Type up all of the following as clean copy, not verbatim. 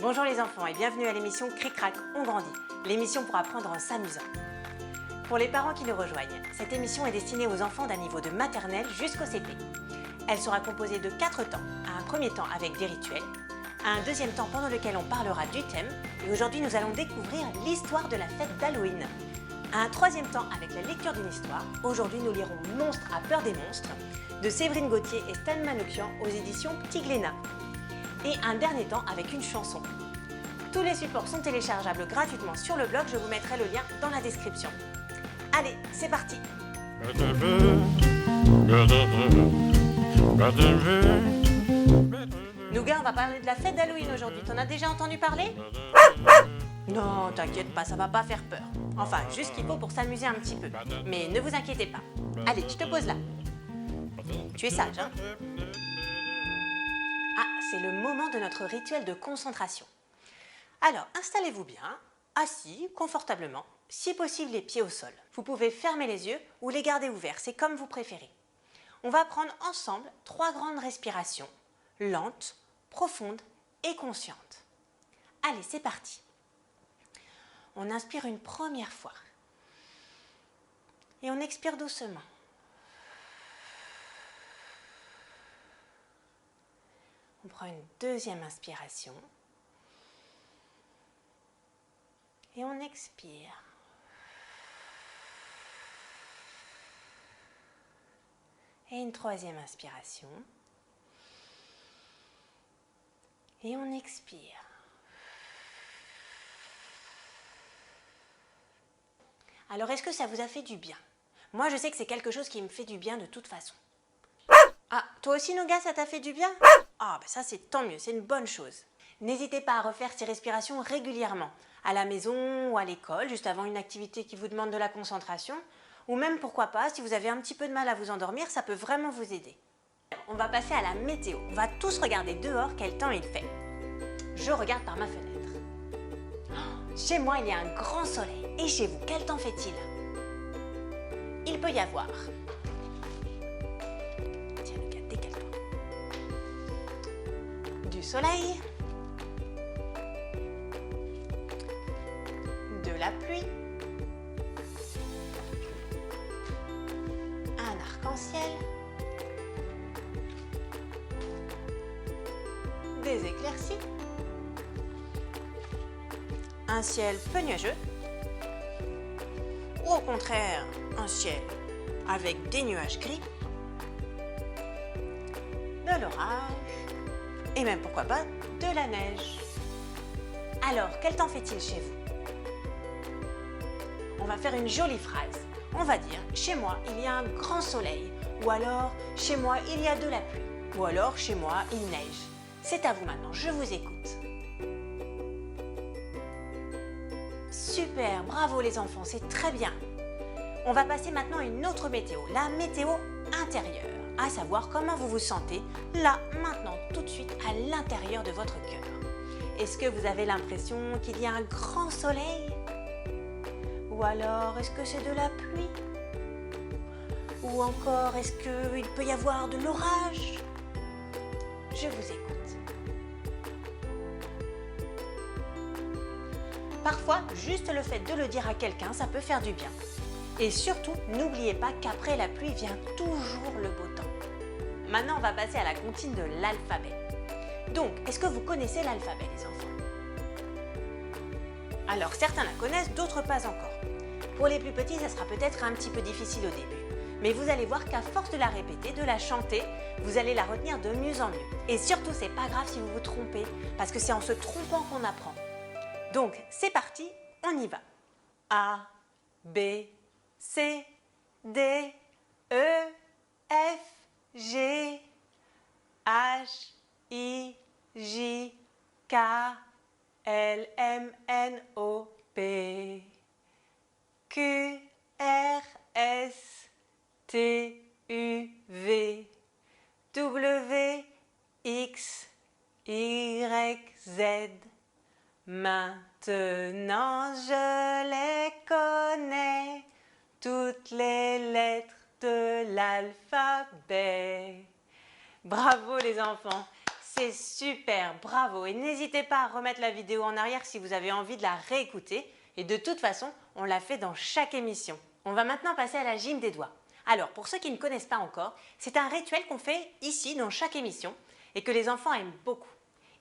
Bonjour les enfants et bienvenue à l'émission Cric-Crac, on grandit, l'émission pour apprendre en s'amusant. Pour les parents qui nous rejoignent, cette émission est destinée aux enfants d'un niveau de maternelle jusqu'au CP. Elle sera composée de 4 temps, à un premier temps avec des rituels, à un deuxième temps pendant lequel on parlera du thème, et aujourd'hui nous allons découvrir l'histoire de la fête d'Halloween. À un troisième temps avec la lecture d'une histoire, aujourd'hui nous lirons Monstres à peur des monstres, de Séverine Gauthier et Stan Manoukian aux éditions Petit Glénat. Et un dernier temps avec une chanson. Tous les supports sont téléchargeables gratuitement sur le blog, je vous mettrai le lien dans la description. Allez, c'est parti! Nougat, on va parler de la fête d'Halloween aujourd'hui. T'en as déjà entendu parler? Non, t'inquiète pas, ça va pas faire peur. Enfin, juste ce qu'il faut pour s'amuser un petit peu. Mais ne vous inquiétez pas. Allez, je te pose là. Tu es sage, hein? Ah, c'est le moment de notre rituel de concentration. Alors, installez-vous bien, assis, confortablement, si possible les pieds au sol. Vous pouvez fermer les yeux ou les garder ouverts, c'est comme vous préférez. On va prendre ensemble 3 grandes respirations, lentes, profondes et conscientes. Allez, c'est parti. On inspire une première fois et on expire doucement. On prend une deuxième inspiration et on expire. Et une troisième inspiration et on expire. Alors, est-ce que ça vous a fait du bien? Moi, je sais que c'est quelque chose qui me fait du bien de toute façon. Ah, toi aussi, Nougat, ça t'a fait du bien? Ah, ben ça, c'est tant mieux, c'est une bonne chose. N'hésitez pas à refaire ces respirations régulièrement, à la maison ou à l'école, juste avant une activité qui vous demande de la concentration, ou même, pourquoi pas, si vous avez un petit peu de mal à vous endormir, ça peut vraiment vous aider. On va passer à la météo. On va tous regarder dehors quel temps il fait. Je regarde par ma fenêtre. Oh, chez moi, il y a un grand soleil. Et chez vous, quel temps fait-il? Il peut y avoir... Tiens, Lucas, décale-toi. Du soleil, de la pluie, un arc-en-ciel, des éclaircies, un ciel peu nuageux, ou au contraire, un ciel avec des nuages gris, de l'orage, et même pourquoi pas, de la neige. Alors, quel temps fait-il chez vous? On va faire une jolie phrase. On va dire, chez moi, il y a un grand soleil, ou alors, chez moi, il y a de la pluie, ou alors, chez moi, il neige. C'est à vous maintenant, je vous écoute. Super, bravo les enfants, c'est très bien. On va passer maintenant à une autre météo, la météo intérieure, à savoir comment vous vous sentez là, maintenant, tout de suite, à l'intérieur de votre cœur. Est-ce que vous avez l'impression qu'il y a un grand soleil? Ou alors, est-ce que c'est de la pluie? Ou encore, est-ce qu'il peut y avoir de l'orage? Je vous écoute. Parfois, juste le fait de le dire à quelqu'un, ça peut faire du bien. Et surtout, n'oubliez pas qu'après la pluie vient toujours le beau temps. Maintenant, on va passer à la comptine de l'alphabet. Donc, est-ce que vous connaissez l'alphabet, les enfants? Alors, certains la connaissent, d'autres pas encore. Pour les plus petits, ça sera peut-être un petit peu difficile au début. Mais vous allez voir qu'à force de la répéter, de la chanter, vous allez la retenir de mieux en mieux. Et surtout, c'est pas grave si vous vous trompez, parce que c'est en se trompant qu'on apprend. Donc, c'est parti, on y va. A, B, C, D, E, F, G, H, I, J, K, L, M, N, O, P, Q, R, S, T, U, V, W, X, Y, Z. Maintenant je les connais, toutes les lettres de l'alphabet. Bravo les enfants, C'est super, bravo! Et n'hésitez pas à remettre la vidéo en arrière si vous avez envie de la réécouter. Et de toute façon, on l'a fait dans chaque émission. On va maintenant passer à la gym des doigts. Alors, pour ceux qui ne connaissent pas encore, c'est un rituel qu'on fait ici dans chaque émission et que les enfants aiment beaucoup.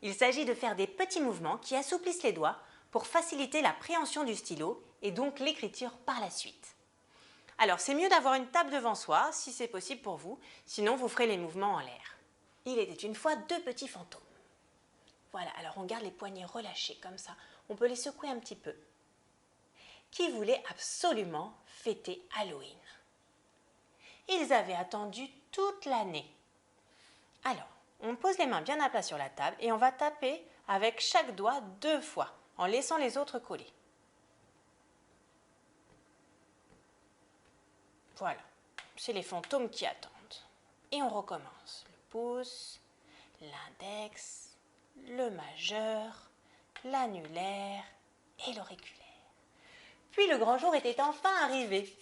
Il s'agit de faire des petits mouvements qui assouplissent les doigts pour faciliter la préhension du stylo et donc l'écriture par la suite. Alors, c'est mieux d'avoir une table devant soi, si c'est possible pour vous, sinon vous ferez les mouvements en l'air. Il était une fois deux petits fantômes. Voilà, alors on garde les poignets relâchés comme ça, on peut les secouer un petit peu. Qui voulaient absolument fêter Halloween. Ils avaient attendu toute l'année. Alors, on pose les mains bien à plat sur la table et on va taper avec chaque doigt 2 fois, en laissant les autres coller. Voilà, c'est les fantômes qui attendent. Et on recommence. Le pouce, l'index, le majeur, l'annulaire et l'auriculaire. Puis le grand jour était enfin arrivé.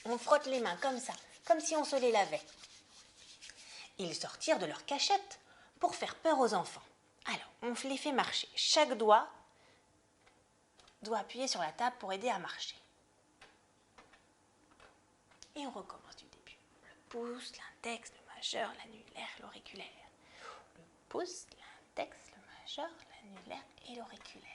On frotte les mains comme ça, comme si on se les lavait. Ils sortirent de leur cachette pour faire peur aux enfants. Alors, on les fait marcher. Chaque doigt doit appuyer sur la table pour aider à marcher. Et on recommence du début. Le pouce, l'index, le majeur, l'annulaire, l'auriculaire. Le pouce, l'index, le majeur, l'annulaire et l'auriculaire.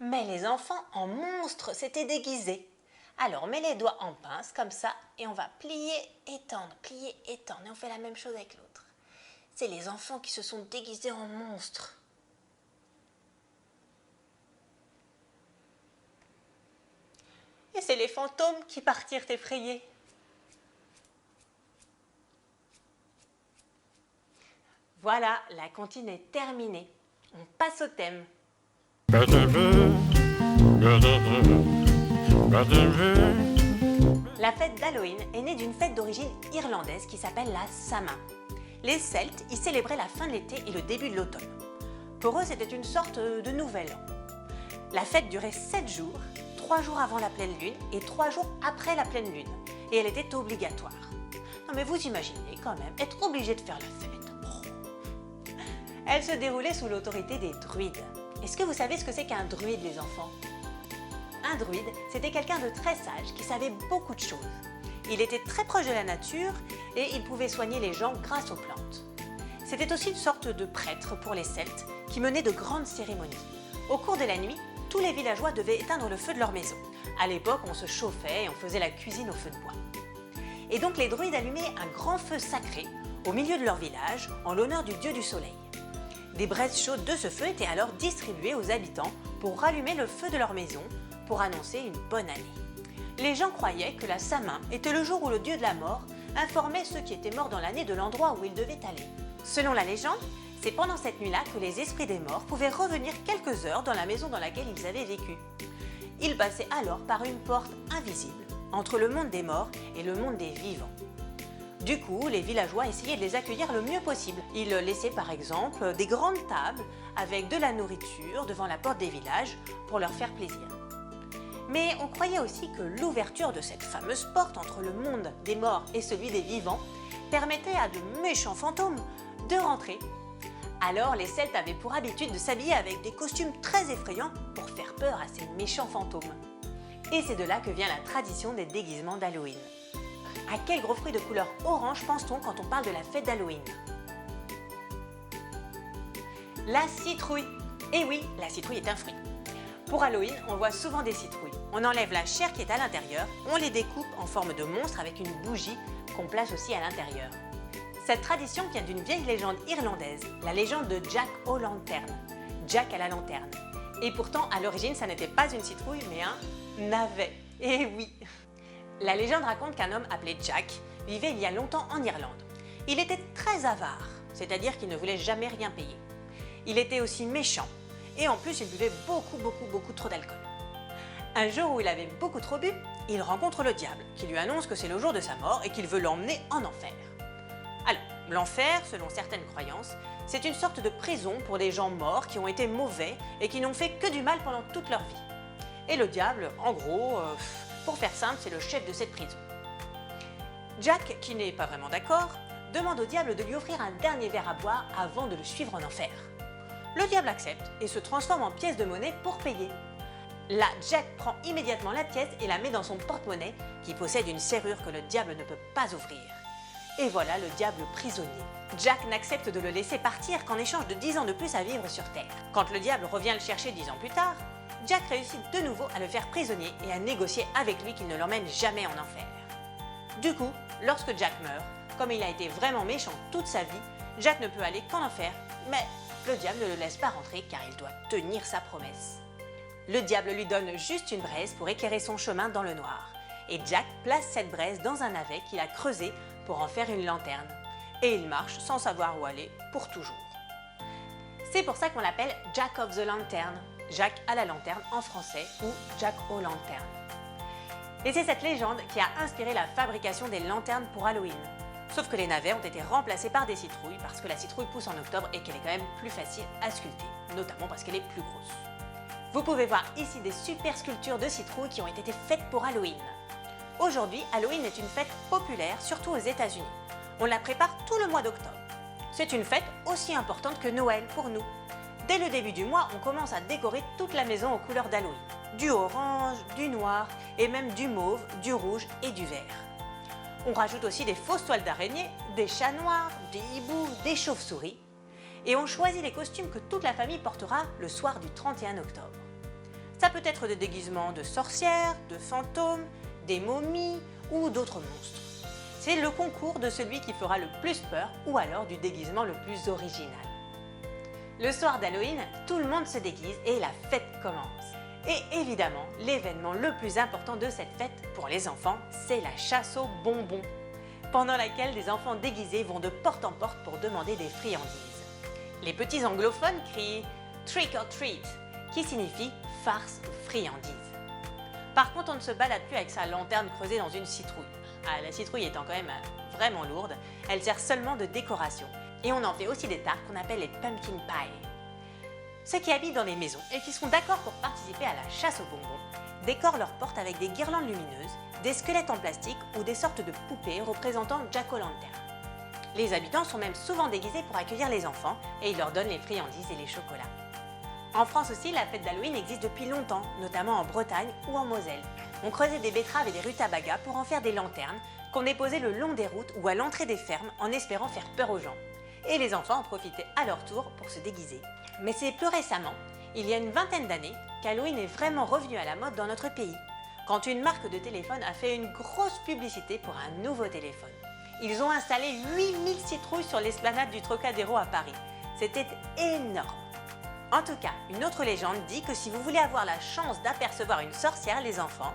Mais les enfants en monstres s'étaient déguisés. Alors on met les doigts en pince comme ça et on va plier, étendre. Et on fait la même chose avec l'autre. C'est les enfants qui se sont déguisés en monstres. Et c'est les fantômes qui partirent effrayés. Voilà, la comptine est terminée. On passe au thème. La fête d'Halloween est née d'une fête d'origine irlandaise qui s'appelle la Samhain. Les Celtes y célébraient la fin de l'été et le début de l'automne. Pour eux, c'était une sorte de nouvel an. La fête durait 7 jours, 3 jours avant la pleine lune et 3 jours après la pleine lune. Et elle était obligatoire. Non mais vous imaginez quand même être obligé de faire la fête. Elle se déroulait sous l'autorité des druides. Est-ce que vous savez ce que c'est qu'un druide, les enfants? Un druide, c'était quelqu'un de très sage qui savait beaucoup de choses. Il était très proche de la nature et il pouvait soigner les gens grâce aux plantes. C'était aussi une sorte de prêtre pour les Celtes qui menait de grandes cérémonies. Au cours de la nuit, tous les villageois devaient éteindre le feu de leur maison. À l'époque, on se chauffait et on faisait la cuisine au feu de bois. Et donc les druides allumaient un grand feu sacré au milieu de leur village en l'honneur du dieu du soleil. Des braises chaudes de ce feu étaient alors distribuées aux habitants pour rallumer le feu de leur maison pour annoncer une bonne année. Les gens croyaient que la Samhain était le jour où le dieu de la mort informait ceux qui étaient morts dans l'année de l'endroit où ils devaient aller. Selon la légende, c'est pendant cette nuit-là que les esprits des morts pouvaient revenir quelques heures dans la maison dans laquelle ils avaient vécu. Ils passaient alors par une porte invisible entre le monde des morts et le monde des vivants. Du coup, les villageois essayaient de les accueillir le mieux possible. Ils laissaient par exemple des grandes tables avec de la nourriture devant la porte des villages pour leur faire plaisir. Mais on croyait aussi que l'ouverture de cette fameuse porte entre le monde des morts et celui des vivants permettait à de méchants fantômes de rentrer. Alors les Celtes avaient pour habitude de s'habiller avec des costumes très effrayants pour faire peur à ces méchants fantômes. Et c'est de là que vient la tradition des déguisements d'Halloween. À quel gros fruit de couleur orange pense-t-on quand on parle de la fête d'Halloween? La citrouille. Eh oui, la citrouille est un fruit. Pour Halloween, on voit souvent des citrouilles. On enlève la chair qui est à l'intérieur, on les découpe en forme de monstres avec une bougie qu'on place aussi à l'intérieur. Cette tradition vient d'une vieille légende irlandaise, la légende de Jack O'Lantern, Jack à la lanterne. Et pourtant, à l'origine, ça n'était pas une citrouille, mais un navet. Eh oui! La légende raconte qu'un homme appelé Jack vivait il y a longtemps en Irlande. Il était très avare, c'est-à-dire qu'il ne voulait jamais rien payer. Il était aussi méchant et en plus il buvait beaucoup trop d'alcool. Un jour où il avait beaucoup trop bu, il rencontre le diable qui lui annonce que c'est le jour de sa mort et qu'il veut l'emmener en enfer. Alors, l'enfer, selon certaines croyances, c'est une sorte de prison pour des gens morts qui ont été mauvais et qui n'ont fait que du mal pendant toute leur vie. Et le diable, en gros, pour faire simple, c'est le chef de cette prison. Jack, qui n'est pas vraiment d'accord, demande au diable de lui offrir un dernier verre à boire avant de le suivre en enfer. Le diable accepte et se transforme en pièce de monnaie pour payer. Là, Jack prend immédiatement la pièce et la met dans son porte-monnaie qui possède une serrure que le diable ne peut pas ouvrir. Et voilà le diable prisonnier. Jack n'accepte de le laisser partir qu'en échange de 10 ans de plus à vivre sur Terre. Quand le diable revient le chercher 10 ans plus tard, Jack réussit de nouveau à le faire prisonnier et à négocier avec lui qu'il ne l'emmène jamais en enfer. Du coup, lorsque Jack meurt, comme il a été vraiment méchant toute sa vie, Jack ne peut aller qu'en enfer, mais le diable ne le laisse pas rentrer car il doit tenir sa promesse. Le diable lui donne juste une braise pour éclairer son chemin dans le noir. Et Jack place cette braise dans un navet qu'il a creusé pour en faire une lanterne. Et il marche sans savoir où aller pour toujours. C'est pour ça qu'on l'appelle Jack of the Lantern, Jack à la lanterne en français ou Jack aux lanternes. Et c'est cette légende qui a inspiré la fabrication des lanternes pour Halloween. Sauf que les navets ont été remplacés par des citrouilles parce que la citrouille pousse en octobre et qu'elle est quand même plus facile à sculpter, notamment parce qu'elle est plus grosse. Vous pouvez voir ici des super sculptures de citrouilles qui ont été faites pour Halloween. Aujourd'hui, Halloween est une fête populaire, surtout aux États-Unis. On la prépare tout le mois d'octobre. C'est une fête aussi importante que Noël pour nous. Dès le début du mois, on commence à décorer toute la maison aux couleurs d'Halloween. Du orange, du noir et même du mauve, du rouge et du vert. On rajoute aussi des fausses toiles d'araignée, des chats noirs, des hiboux, des chauves-souris. Et on choisit les costumes que toute la famille portera le soir du 31 octobre. Ça peut être des déguisements de sorcières, de fantômes, des momies ou d'autres monstres. C'est le concours de celui qui fera le plus peur ou alors du déguisement le plus original. Le soir d'Halloween, tout le monde se déguise et la fête commence. Et évidemment, l'événement le plus important de cette fête pour les enfants, c'est la chasse aux bonbons, pendant laquelle des enfants déguisés vont de porte en porte pour demander des friandises. Les petits anglophones crient « trick or treat », qui signifie « farce ou friandise ». Par contre, on ne se balade plus avec sa lanterne creusée dans une citrouille. La citrouille étant quand même vraiment lourde, elle sert seulement de décoration. Et on en fait aussi des tartes qu'on appelle les pumpkin pie. Ceux qui habitent dans les maisons et qui seront d'accord pour participer à la chasse aux bonbons décorent leurs portes avec des guirlandes lumineuses, des squelettes en plastique ou des sortes de poupées représentant Jack-o'-lantern. Les habitants sont même souvent déguisés pour accueillir les enfants et ils leur donnent les friandises et les chocolats. En France aussi, la fête d'Halloween existe depuis longtemps, notamment en Bretagne ou en Moselle. On creusait des betteraves et des rutabagas pour en faire des lanternes qu'on déposait le long des routes ou à l'entrée des fermes en espérant faire peur aux gens. Et les enfants en profitaient à leur tour pour se déguiser. Mais c'est plus récemment, il y a une vingtaine d'années, qu'Halloween est vraiment revenu à la mode dans notre pays, quand une marque de téléphone a fait une grosse publicité pour un nouveau téléphone. Ils ont installé 8000 citrouilles sur l'esplanade du Trocadéro à Paris. C'était énorme. En tout cas, une autre légende dit que si vous voulez avoir la chance d'apercevoir une sorcière, les enfants,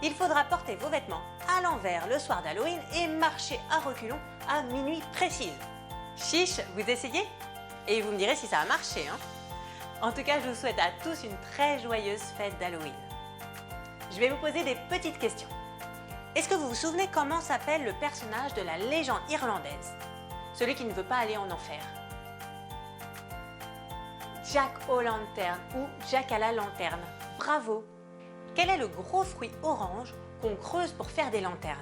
il faudra porter vos vêtements à l'envers le soir d'Halloween et marcher à reculons à minuit précise. Chiche, vous essayez? Et vous me direz si ça a marché, hein? En tout cas, je vous souhaite à tous une très joyeuse fête d'Halloween. Je vais vous poser des petites questions. Est-ce que vous vous souvenez comment s'appelle le personnage de la légende irlandaise? Celui qui ne veut pas aller en enfer. Jack O'Lantern ou Jack à la lanterne. Bravo! Quel est le gros fruit orange qu'on creuse pour faire des lanternes?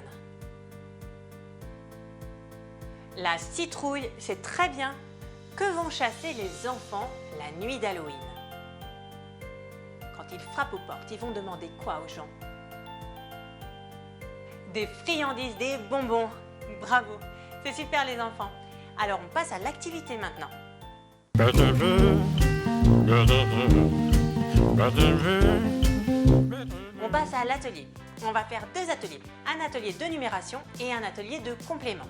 La citrouille, c'est très bien. Que vont chasser les enfants la nuit d'Halloween? Quand ils frappent aux portes, ils vont demander quoi aux gens? Des friandises, des bonbons. Bravo, c'est super les enfants. Alors on passe à l'activité maintenant. On passe à l'atelier. On va faire deux ateliers. Un atelier de numération et un atelier de complément.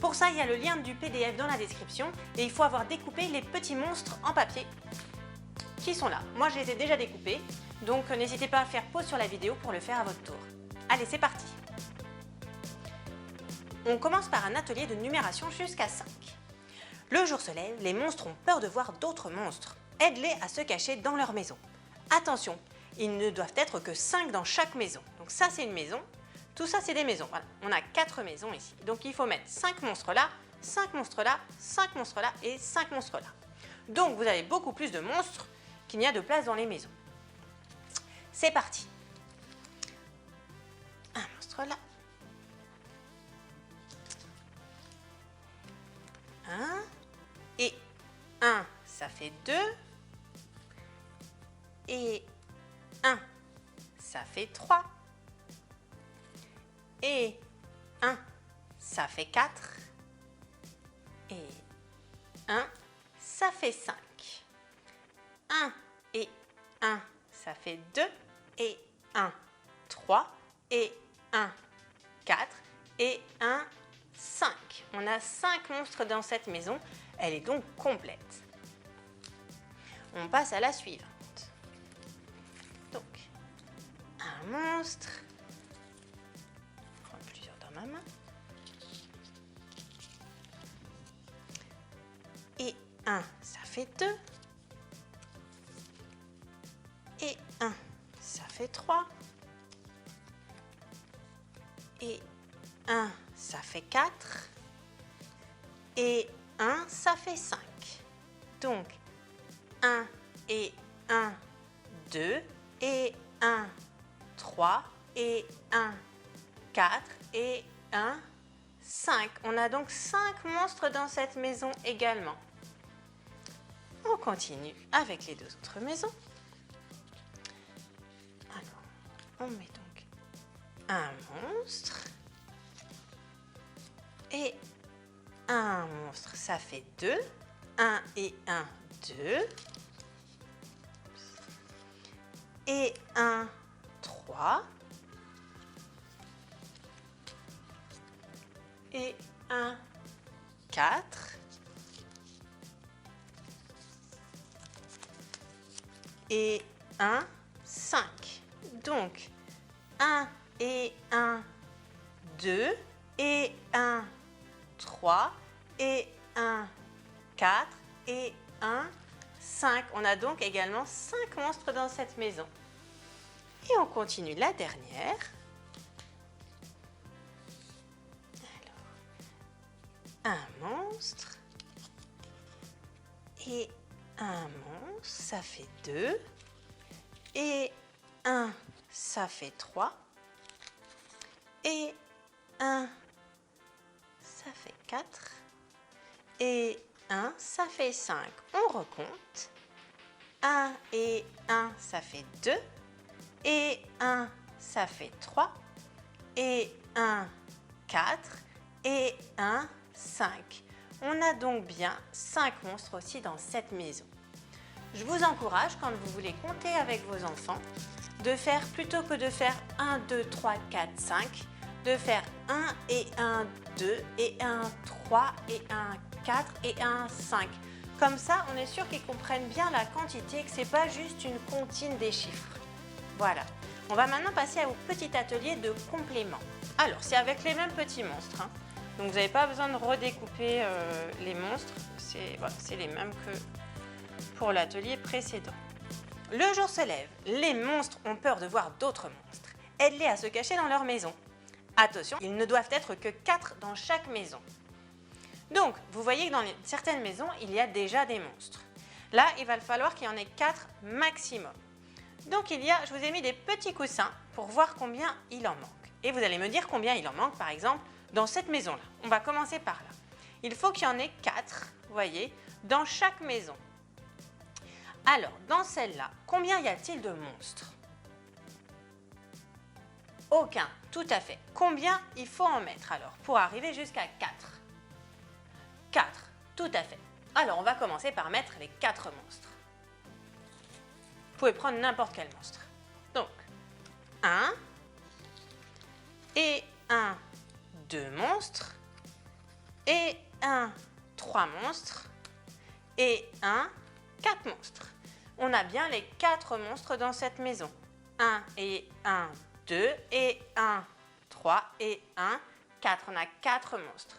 Pour ça, il y a le lien du PDF dans la description et il faut avoir découpé les petits monstres en papier qui sont là. Moi, je les ai déjà découpés, donc n'hésitez pas à faire pause sur la vidéo pour le faire à votre tour. Allez, c'est parti! On commence par un atelier de numération jusqu'à 5. Le jour se lève, les monstres ont peur de voir d'autres monstres. Aide-les à se cacher dans leur maison. Attention, ils ne doivent être que 5 dans chaque maison. Donc ça, c'est une maison. Tout ça, c'est des maisons. Voilà. On a 4 maisons ici. Donc il faut mettre 5 monstres là, 5 monstres là, 5 monstres là et 5 monstres là. Donc vous avez beaucoup plus de monstres qu'il n'y a de place dans les maisons. C'est parti. Un monstre là. fait 2. Et 1, ça fait 3. Et 1, ça fait 4. Et 1, ça fait 5. 1 et 1, ça fait 2. Et 1, 3. Et 1, 4. Et 1, 5. On a 5 monstres dans cette maison. Elle est donc complète. On passe à la suivante. Donc, un monstre. Je vais prendre plusieurs dans ma main. Et 1, ça fait 2. Et 1, ça fait 3. Et 1, ça fait 4. Et 1, ça fait 5. Donc, 1 et 1, 2. Et 1, 3. Et 1, 4. Et 1, 5. On a donc 5 monstres dans cette maison également. On continue avec les 2 autres maisons. Alors, on met donc un monstre et un monstre, ça fait 2. 1 et 1, 2. Et 1, 3. Et 1, 4. Et 1, 5. Donc, 1 et 1, 2. Et 1, 3. Et 1, 4. Et 1, 5. On a donc également 5 monstres dans cette maison. Et on continue la dernière. Alors, un monstre et un monstre, ça fait 2. Et 1, ça fait 3. Et 1, ça fait 4. Et 1, ça fait 5. On recompte. 1 et 1, ça fait 2. Et 1, ça fait 3. Et 1, 4. Et 1, 5. On a donc bien 5 monstres aussi dans cette maison. Je vous encourage, quand vous voulez compter avec vos enfants, de faire, plutôt que de faire 1, 2, 3, 4, 5, de faire 1 et 1, 2 et 1, 3 et 1, 4 et 1, 5. Comme ça, on est sûr qu'ils comprennent bien la quantité, que ce n'est pas juste une comptine des chiffres. Voilà. On va maintenant passer au petit atelier de complément. Alors, c'est avec les mêmes petits monstres, hein. Donc, vous n'avez pas besoin de redécouper les monstres. C'est les mêmes que pour l'atelier précédent. Le jour se lève. Les monstres ont peur de voir d'autres monstres. Aide-les à se cacher dans leur maison. Attention, ils ne doivent être que 4 dans chaque maison. Donc, vous voyez que dans certaines maisons, il y a déjà des monstres. Là, il va falloir qu'il y en ait 4 maximum. Donc, je vous ai mis des petits coussins pour voir combien il en manque. Et vous allez me dire combien il en manque, par exemple, dans cette maison-là. On va commencer par là. Il faut qu'il y en ait 4, vous voyez, dans chaque maison. Alors, dans celle-là, combien y a-t-il de monstres? Aucun, tout à fait. Combien il faut en mettre alors pour arriver jusqu'à 4? 4, tout à fait. Alors, on va commencer par mettre les 4 monstres. Vous pouvez prendre n'importe quel monstre. Donc, 1 et 1, 2 monstres et 1, 3 monstres et 1, 4 monstres. On a bien les 4 monstres dans cette maison. 1 et 1, 2 et 1, 3 et 1, 4. On a 4 monstres.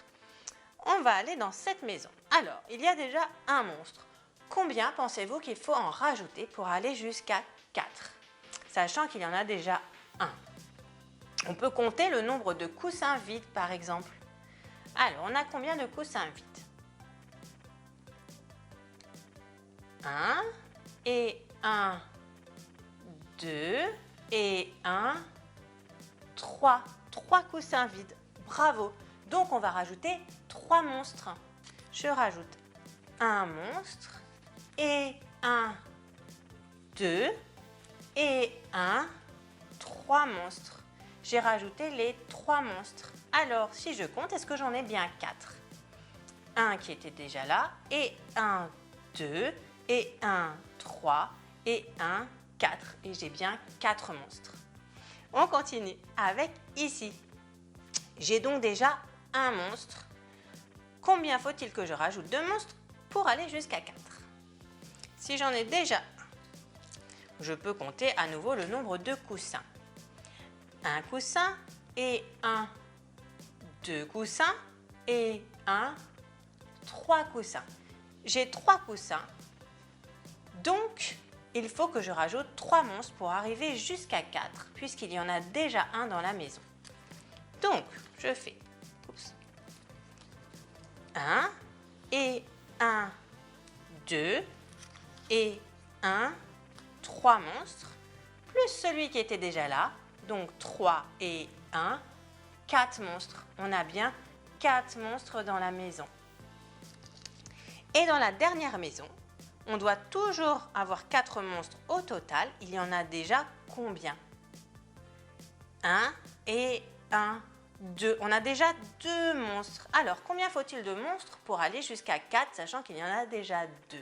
On va aller dans cette maison. Alors, il y a déjà un monstre. Combien pensez-vous qu'il faut en rajouter pour aller jusqu'à 4? Sachant qu'il y en a déjà un. On peut compter le nombre de coussins vides, par exemple. Alors, on a combien de coussins vides? 1 et 1, 2 et 1, 3. 3 coussins vides. Bravo! Donc, on va rajouter 3 monstres. Je rajoute un monstre et 1, 2 et 1, 3 monstres. J'ai rajouté les 3 monstres. Alors, si je compte, est-ce que j'en ai bien 4? 1 qui était déjà là, et 1, 2, et 1, 3, et 1, 4. Et j'ai bien 4 monstres. On continue avec ici. J'ai donc déjà un monstre. Combien faut-il que je rajoute de monstres pour aller jusqu'à 4? Si j'en ai déjà un, je peux compter à nouveau le nombre de coussins. Un coussin et 1, 2 coussins et 1, 3 coussins. J'ai 3 coussins, donc il faut que je rajoute 3 monstres pour arriver jusqu'à 4, puisqu'il y en a déjà un dans la maison. Donc, je fais 1 et 1, 2 et 1, 3 monstres, plus celui qui était déjà là, donc 3 et 1, 4 monstres. On a bien 4 monstres dans la maison. Et dans la dernière maison, on doit toujours avoir 4 monstres au total. Il y en a déjà combien? 1 et 1, 2. On a déjà 2 monstres. Alors, combien faut-il de monstres pour aller jusqu'à 4, sachant qu'il y en a déjà 2?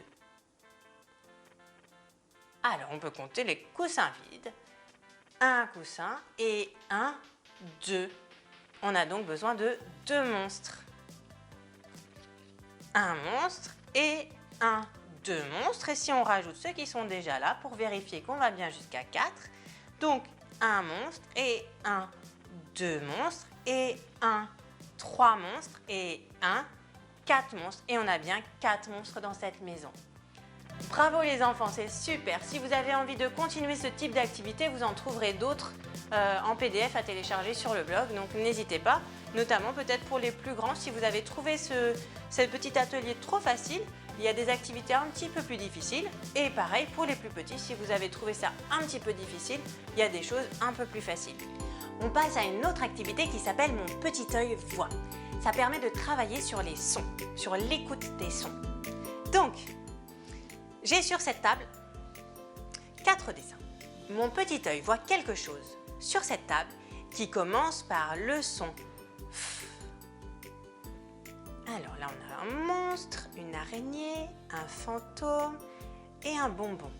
Alors, on peut compter les coussins vides. Un coussin et 1, 2. On a donc besoin de 2 monstres. Un monstre et 1, 2 monstres. Et si on rajoute ceux qui sont déjà là pour vérifier qu'on va bien jusqu'à 4, donc un monstre et 1, 2 monstres et 1, 3 monstres et 1, 4 monstres. Et on a bien 4 monstres dans cette maison. Bravo les enfants, c'est super. Si vous avez envie de continuer ce type d'activité, vous en trouverez d'autres en PDF à télécharger sur le blog. Donc n'hésitez pas, notamment peut-être pour les plus grands. Si vous avez trouvé ce petit atelier trop facile, il y a des activités un petit peu plus difficiles. Et pareil pour les plus petits, si vous avez trouvé ça un petit peu difficile, il y a des choses un peu plus faciles. On passe à une autre activité qui s'appelle Mon petit œil voit. Ça permet de travailler sur les sons, sur l'écoute des sons. Donc, j'ai sur cette table 4 dessins. Mon petit œil voit quelque chose sur cette table qui commence par le son F. Alors là, on a un monstre, une araignée, un fantôme et un bonbon.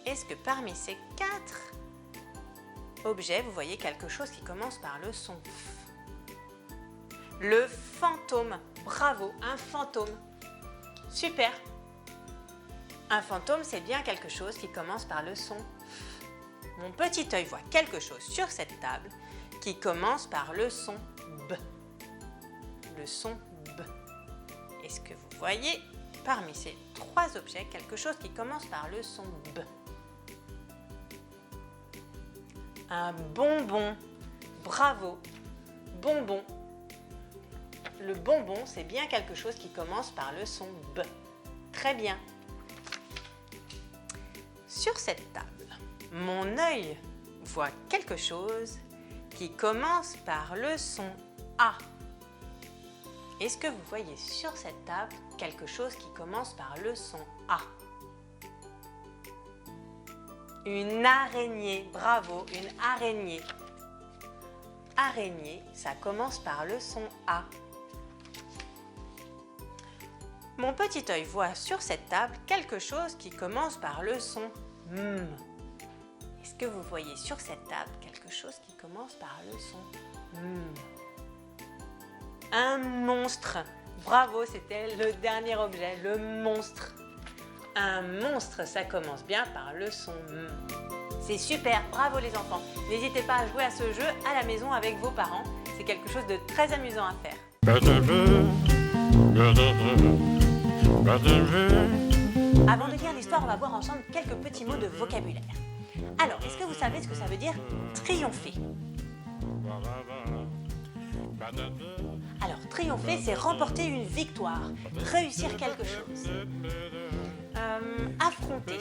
Est-ce que parmi ces 4 objets, vous voyez quelque chose qui commence par le son F? Le fantôme. Bravo, un fantôme. Super. Un fantôme, c'est bien quelque chose qui commence par le son F. Mon petit œil voit quelque chose sur cette table qui commence par le son B. Le son B. Est-ce que vous voyez parmi ces 3 objets quelque chose qui commence par le son B? Un bonbon. Bravo. Bonbon. Le bonbon, c'est bien quelque chose qui commence par le son B. Très bien. Sur cette table, mon œil voit quelque chose qui commence par le son A. Est-ce que vous voyez sur cette table quelque chose qui commence par le son A? Une araignée, bravo, une araignée. Araignée, ça commence par le son A. Mon petit œil voit sur cette table quelque chose qui commence par le son M. Est-ce que vous voyez sur cette table quelque chose qui commence par le son M? Un monstre. Bravo, c'était le dernier objet, le monstre. Un monstre, ça commence bien par le son M. C'est super, bravo les enfants. N'hésitez pas à jouer à ce jeu à la maison avec vos parents. C'est quelque chose de très amusant à faire. Avant de lire l'histoire, on va voir ensemble quelques petits mots de vocabulaire. Alors, est-ce que vous savez ce que ça veut dire triompher? Alors, triompher, c'est remporter une victoire, réussir quelque chose. Affronter.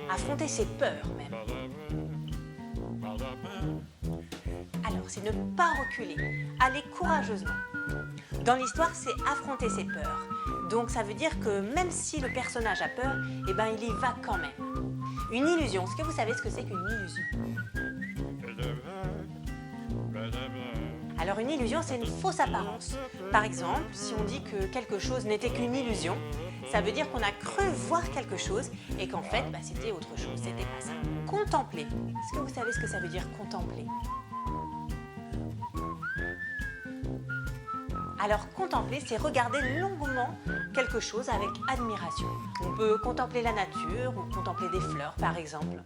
Affronter ses peurs même. Alors, c'est ne pas reculer, aller courageusement. Dans l'histoire, c'est affronter ses peurs. Donc ça veut dire que même si le personnage a peur, eh ben il y va quand même. Une illusion, est-ce que vous savez ce que c'est qu'une illusion ? Alors une illusion, c'est une fausse apparence. Par exemple, si on dit que quelque chose n'était qu'une illusion, ça veut dire qu'on a cru voir quelque chose et qu'en fait, c'était autre chose, c'était pas ça. Contempler. Est-ce que vous savez ce que ça veut dire contempler ? Alors contempler, c'est regarder longuement quelque chose avec admiration. On peut contempler la nature ou contempler des fleurs par exemple.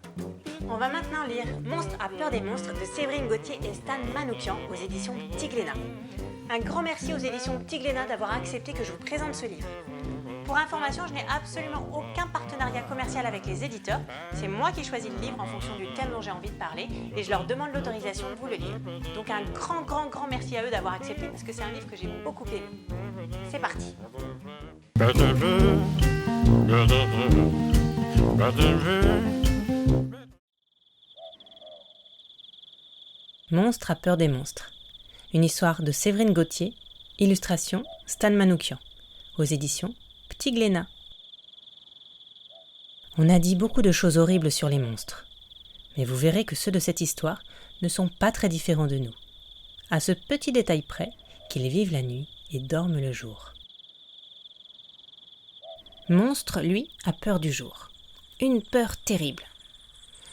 On va maintenant lire Monstre a peur des monstres de Séverine Gauthier et Stan Manoukian aux éditions Petit Glénat. Un grand merci aux éditions Petit Glénat d'avoir accepté que je vous présente ce livre. Pour information, je n'ai absolument aucun partenariat commercial avec les éditeurs. C'est moi qui choisis le livre en fonction du thème dont j'ai envie de parler et je leur demande l'autorisation de vous le lire. Donc un grand merci à eux d'avoir accepté parce que c'est un livre que j'ai beaucoup aimé. C'est parti. Monstre a peur des monstres. Une histoire de Séverine Gauthier, illustration Stan Manoukian, aux éditions Petit Glénat. On a dit beaucoup de choses horribles sur les monstres, mais vous verrez que ceux de cette histoire ne sont pas très différents de nous, à ce petit détail près qu'ils vivent la nuit et dorment le jour. Monstre, lui, a peur du jour. Une peur terrible.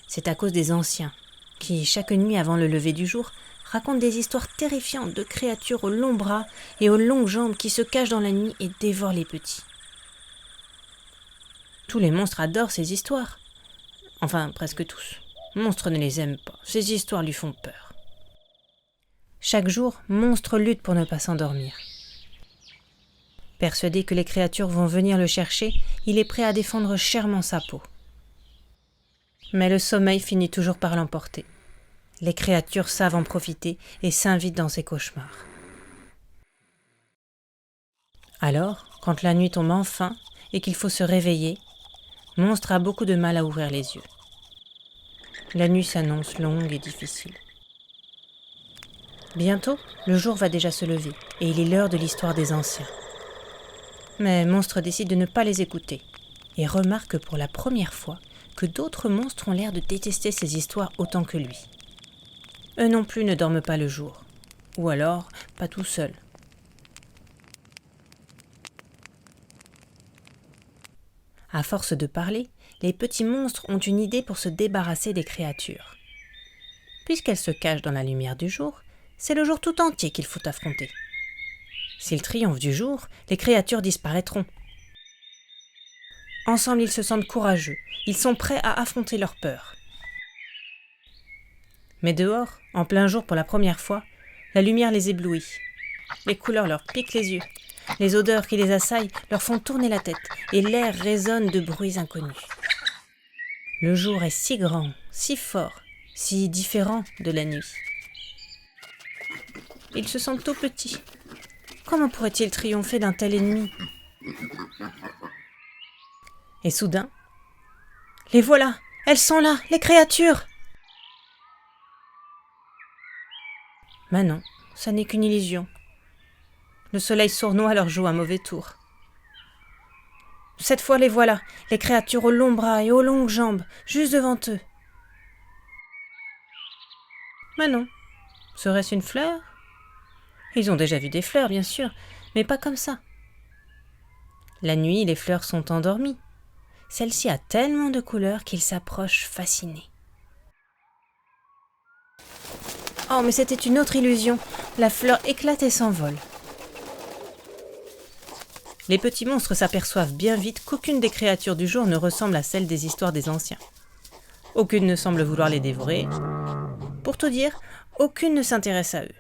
C'est à cause des anciens, qui, chaque nuit avant le lever du jour, racontent des histoires terrifiantes de créatures aux longs bras et aux longues jambes qui se cachent dans la nuit et dévorent les petits. Tous les monstres adorent ces histoires. Enfin, presque tous. Monstre ne les aime pas. Ces histoires lui font peur. Chaque jour, Monstre lutte pour ne pas s'endormir. Persuadé que les créatures vont venir le chercher, il est prêt à défendre chèrement sa peau. Mais le sommeil finit toujours par l'emporter. Les créatures savent en profiter et s'invitent dans ses cauchemars. Alors, quand la nuit tombe enfin et qu'il faut se réveiller, Monstre a beaucoup de mal à ouvrir les yeux. La nuit s'annonce longue et difficile. Bientôt, le jour va déjà se lever et il est l'heure de l'histoire des anciens. Mais Monstre décide de ne pas les écouter et remarque pour la première fois que d'autres monstres ont l'air de détester ces histoires autant que lui. Eux non plus ne dorment pas le jour, ou alors pas tout seuls. À force de parler, les petits monstres ont une idée pour se débarrasser des créatures. Puisqu'elles se cachent dans la lumière du jour, c'est le jour tout entier qu'il faut affronter. S'ils triomphent du jour, les créatures disparaîtront. Ensemble, ils se sentent courageux, ils sont prêts à affronter leur peur. Mais dehors, en plein jour pour la première fois, la lumière les éblouit. Les couleurs leur piquent les yeux. Les odeurs qui les assaillent leur font tourner la tête et l'air résonne de bruits inconnus. Le jour est si grand, si fort, si différent de la nuit. Ils se sentent tout petits. Comment pourrait-il triompher d'un tel ennemi ? Et soudain, les voilà, elles sont là, les créatures ! Mais non, ça n'est qu'une illusion. Le soleil sournois leur joue un mauvais tour. Cette fois, les voilà, les créatures aux longs bras et aux longues jambes, juste devant eux. Mais non, serait-ce une fleur ? Ils ont déjà vu des fleurs, bien sûr, mais pas comme ça. La nuit, les fleurs sont endormies. Celle-ci a tellement de couleurs qu'ils s'approchent fascinés. Oh, mais c'était une autre illusion. La fleur éclate et s'envole. Les petits monstres s'aperçoivent bien vite qu'aucune des créatures du jour ne ressemble à celle des histoires des anciens. Aucune ne semble vouloir les dévorer. Pour tout dire, aucune ne s'intéresse à eux.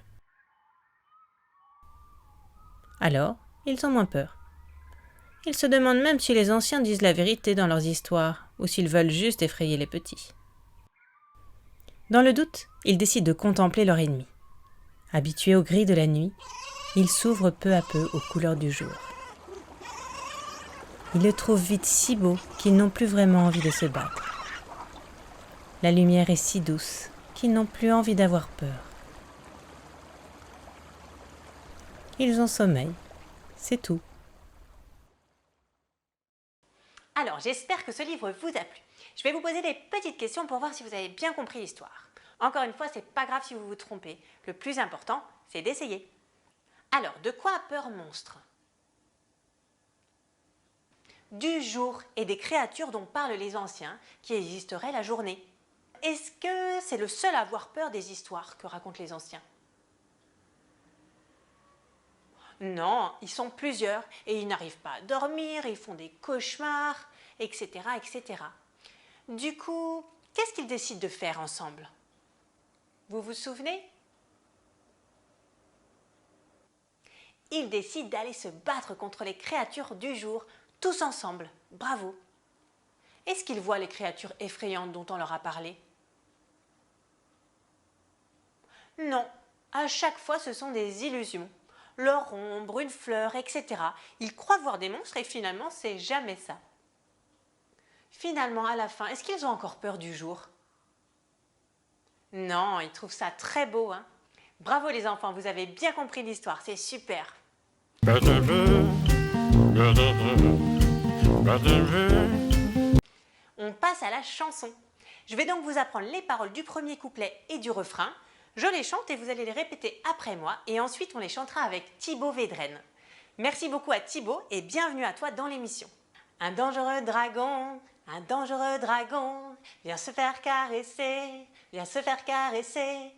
Alors, ils ont moins peur. Ils se demandent même si les anciens disent la vérité dans leurs histoires ou s'ils veulent juste effrayer les petits. Dans le doute, ils décident de contempler leur ennemi. Habitués au gris de la nuit, ils s'ouvrent peu à peu aux couleurs du jour. Ils le trouvent vite si beau qu'ils n'ont plus vraiment envie de se battre. La lumière est si douce qu'ils n'ont plus envie d'avoir peur. Ils ont sommeil. C'est tout. Alors, j'espère que ce livre vous a plu. Je vais vous poser des petites questions pour voir si vous avez bien compris l'histoire. Encore une fois, c'est pas grave si vous vous trompez. Le plus important, c'est d'essayer. Alors, de quoi a peur Monstre? Du jour et des créatures dont parlent les anciens qui existeraient la journée. Est-ce que c'est le seul à avoir peur des histoires que racontent les anciens? Non, ils sont plusieurs et ils n'arrivent pas à dormir, ils font des cauchemars, etc., etc. Du coup, qu'est-ce qu'ils décident de faire ensemble? Vous vous souvenez? Ils décident d'aller se battre contre les créatures du jour, tous ensemble. Bravo! Est-ce qu'ils voient les créatures effrayantes dont on leur a parlé? Non, à chaque fois ce sont des illusions. Leur ombre, une fleur, etc. Ils croient voir des monstres et finalement c'est jamais ça. Finalement, à la fin, est-ce qu'ils ont encore peur du jour? Non, ils trouvent ça très beau, hein? Bravo les enfants, vous avez bien compris l'histoire, c'est super. On passe à la chanson. Je vais donc vous apprendre les paroles du premier couplet et du refrain. Je les chante et vous allez les répéter après moi et ensuite on les chantera avec Thibaut Védrenne. Merci beaucoup à Thibaut et bienvenue à toi dans l'émission. Un dangereux dragon vient se faire caresser, vient se faire caresser.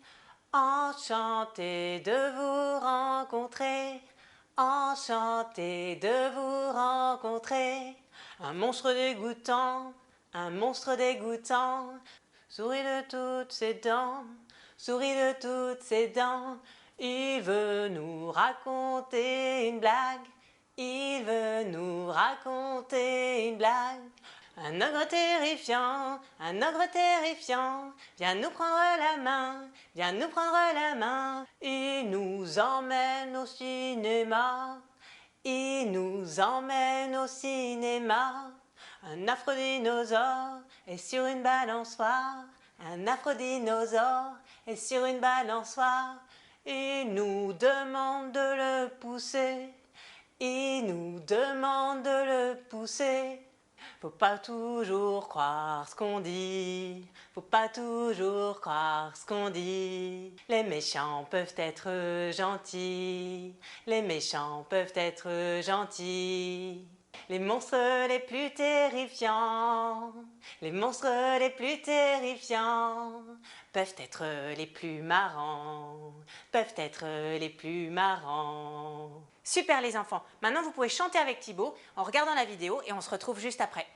Enchanté de vous rencontrer, enchanté de vous rencontrer. Un monstre dégoûtant, sourit de toutes ses dents, sourit de toutes ses dents. Il veut nous raconter une blague, il veut nous raconter une blague. Un ogre terrifiant, vient nous prendre la main, vient nous prendre la main. Il nous emmène au cinéma, il nous emmène au cinéma. Un affreux dinosaure est sur une balançoire, un affreux dinosaure est sur une balançoire. Il nous demande de le pousser, il nous demande de le pousser. Faut pas toujours croire ce qu'on dit, faut pas toujours croire ce qu'on dit. Les méchants peuvent être gentils, les méchants peuvent être gentils. Les monstres les plus terrifiants, les monstres les plus terrifiants peuvent être les plus marrants, peuvent être les plus marrants. Super les enfants, maintenant vous pouvez chanter avec Thibaut en regardant la vidéo et on se retrouve juste après.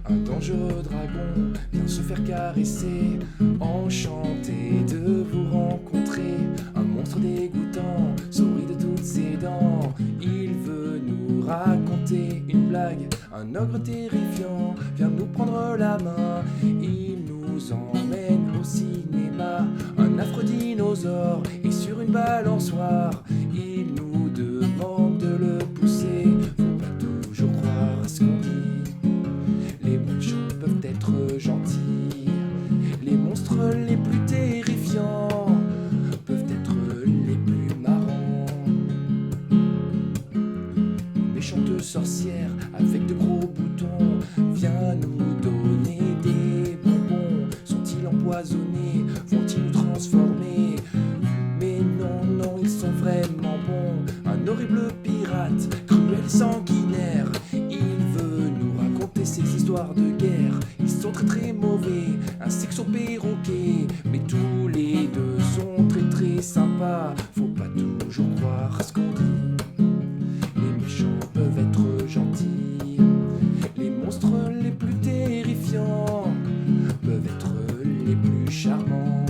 Un dangereux dragon vient se faire caresser, enchanté de vous rencontrer. Un monstre dégoûtant sourit de toutes ses dents, il veut nous raconter une blague. Un ogre terrifiant vient nous prendre la main, il nous emmène au cinéma. Un affreux dinosaure est sur une balançoire, il nous demande de le pousser. Faut pas toujours croire à ce qu'on dit, les méchants peuvent être gentils, les monstres les plus terrifiants peuvent être les plus marrants. Une méchante sorcière avec de gros boutons vient nous donner des bonbons. Sont-ils empoisonnés? Vont-ils nous transformer? Mais non, non, ils sont vraiment bons. Un horrible pirate, cruel et sanguinaire, il veut nous raconter ses histoires de guerre. Ils sont très très mauvais, ainsi que son perroquet, mais tous les deux sont très très sympas. Faut pas toujours croire à ce qu'on dit, les méchants peuvent être gentils, les monstres les plus terrifiants peuvent être les plus charmants.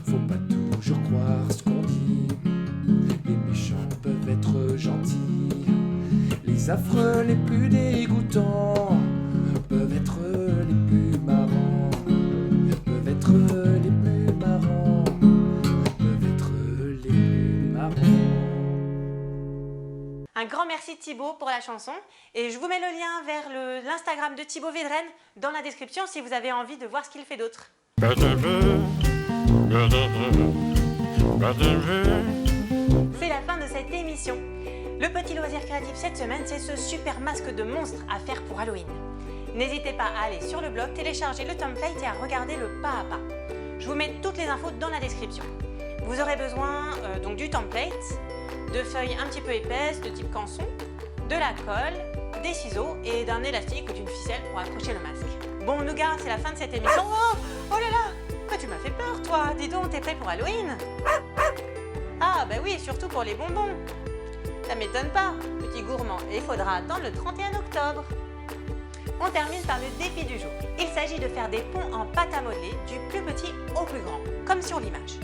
Faut pas toujours croire ce qu'on dit, les méchants peuvent être gentils, les affreux les plus dégoûtants peuvent être les plus marrants, peuvent être les plus marrants, peuvent être les plus marrants. Un grand merci Thibaut pour la chanson et je vous mets le lien vers l'Instagram de Thibaut Védrenne dans la description si vous avez envie de voir ce qu'il fait d'autre. C'est la fin de cette émission. Le petit loisir créatif cette semaine, c'est ce super masque de monstre à faire pour Halloween. N'hésitez pas à aller sur le blog, télécharger le template et à regarder le pas à pas. Je vous mets toutes les infos dans la description. Vous aurez besoin donc du template, de feuilles un petit peu épaisses de type canson, de la colle, des ciseaux et d'un élastique ou d'une ficelle pour accrocher le masque. Bon Nougat, c'est la fin de cette émission. Oh là là, mais tu m'as fait peur toi. Dis donc, t'es prêt pour Halloween? Ah bah oui, surtout pour les bonbons. Ça m'étonne pas, petit gourmand, et il faudra attendre le 31 octobre. On termine par le défi du jour. Il s'agit de faire des ponts en pâte à modeler du plus petit au plus grand, comme sur l'image.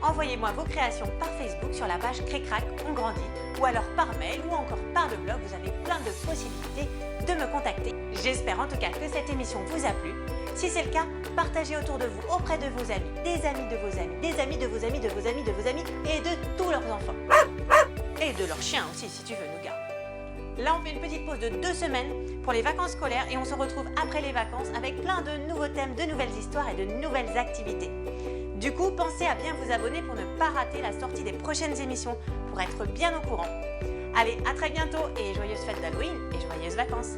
Envoyez-moi vos créations par Facebook sur la page Cricrac On Grandit ou alors par mail ou encore par le blog. Vous avez plein de possibilités de me contacter. J'espère en tout cas que cette émission vous a plu. Si c'est le cas, partagez autour de vous, auprès de vos amis, des amis de vos amis, des amis de vos amis, de vos amis, de vos amis et de tous leurs enfants. Et de leurs chiens aussi si tu veux, Nougat. Là, on fait une petite pause de 2 semaines pour les vacances scolaires et on se retrouve après les vacances avec plein de nouveaux thèmes, de nouvelles histoires et de nouvelles activités. Du coup, pensez à bien vous abonner pour ne pas rater la sortie des prochaines émissions, pour être bien au courant. Allez, à très bientôt et joyeuses fêtes d'Halloween et joyeuses vacances.